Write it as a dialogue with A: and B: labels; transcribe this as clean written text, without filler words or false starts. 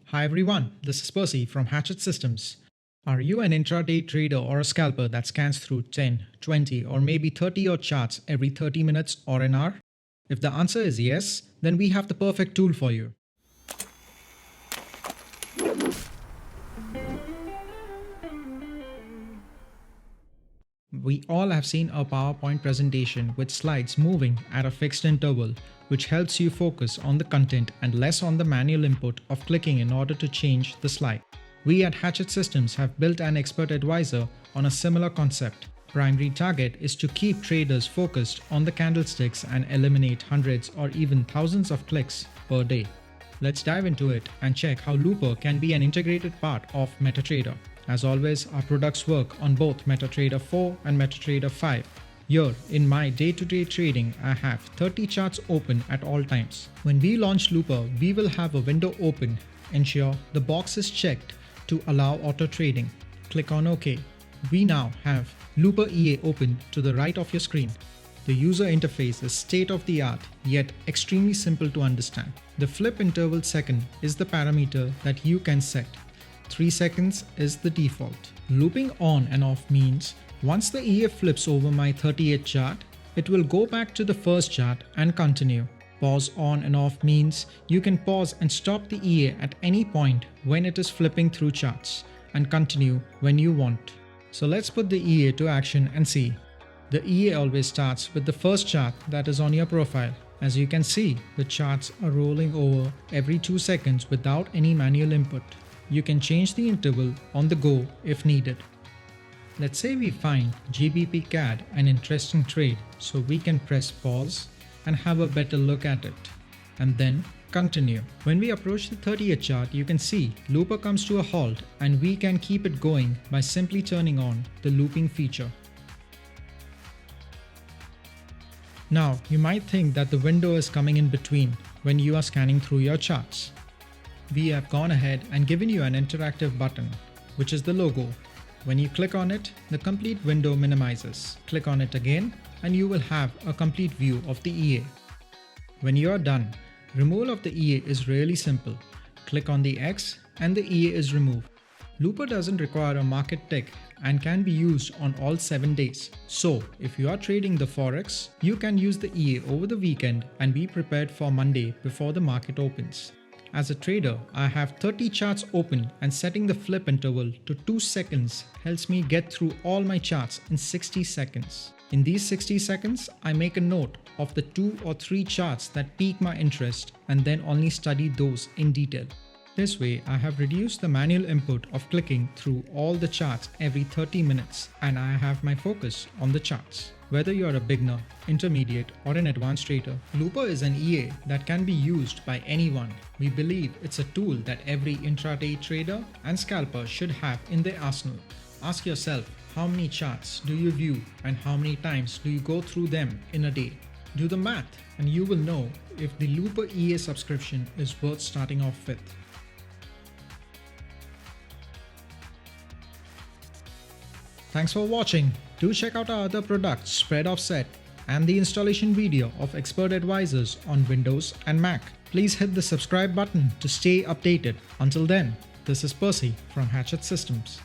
A: Hi everyone, this is Percy from Hatchet Systems. Are you an intraday trader or a scalper that scans through 10, 20 or maybe 30 odd charts every 30 minutes or an hour? If the answer is yes, then we have the perfect tool for you. We all have seen a PowerPoint presentation with slides moving at a fixed interval, which helps you focus on the content and less on the manual input of clicking in order to change the slide. We at Hatchet Systems have built an expert advisor on a similar concept. Primary target is to keep traders focused on the candlesticks and eliminate hundreds or even thousands of clicks per day. Let's dive into it and check how Looper can be an integrated part of MetaTrader. As always, our products work on both MetaTrader 4 and MetaTrader 5. Here, in my day-to-day trading, I have 30 charts open at all times. When we launch Looper, we will have a window open. Ensure the box is checked to allow auto trading. Click on OK. We now have Looper EA open to the right of your screen. The user interface is state-of-the-art, yet extremely simple to understand. The flip interval second is the parameter that you can set. 3 seconds is the default. Looping on and off means once the EA flips over my 38th chart, it will go back to the first chart and continue. Pause on and off means you can pause and stop the EA at any point when it is flipping through charts and continue when you want. So let's put the EA to action and see. The EA always starts with the first chart that is on your profile. As you can see, the charts are rolling over every 2 seconds without any manual input. You can change the interval on the go if needed. Let's say we find GBP CAD an interesting trade, so we can press pause and have a better look at it, and then continue. When we approach the 30th chart, you can see Looper comes to a halt and we can keep it going by simply turning on the looping feature. Now, you might think that the window is coming in between when you are scanning through your charts. We have gone ahead and given you an interactive button, which is the logo. When you click on it, the complete window minimizes. Click on it again and you will have a complete view of the EA. When you are done, removal of the EA is really simple. Click on the X and the EA is removed. Looper doesn't require a market tick and can be used on all 7 days. So, if you are trading the Forex, you can use the EA over the weekend and be prepared for Monday before the market opens. As a trader, I have 30 charts open and setting the flip interval to 2 seconds helps me get through all my charts in 60 seconds. In these 60 seconds, I make a note of the 2 or 3 charts that pique my interest and then only study those in detail. This way, I have reduced the manual input of clicking through all the charts every 30 minutes and I have my focus on the charts. Whether you are a beginner, intermediate or an advanced trader, Looper is an EA that can be used by anyone. We believe it's a tool that every intraday trader and scalper should have in their arsenal. Ask yourself, how many charts do you view and how many times do you go through them in a day? Do the math and you will know if the Looper EA subscription is worth starting off with. Thanks for watching. Do check out our other products, Spread Offset, and the installation video of expert advisors on Windows and Mac. Please hit the subscribe button to stay updated. Until then, this is Percy from Hatchet Systems.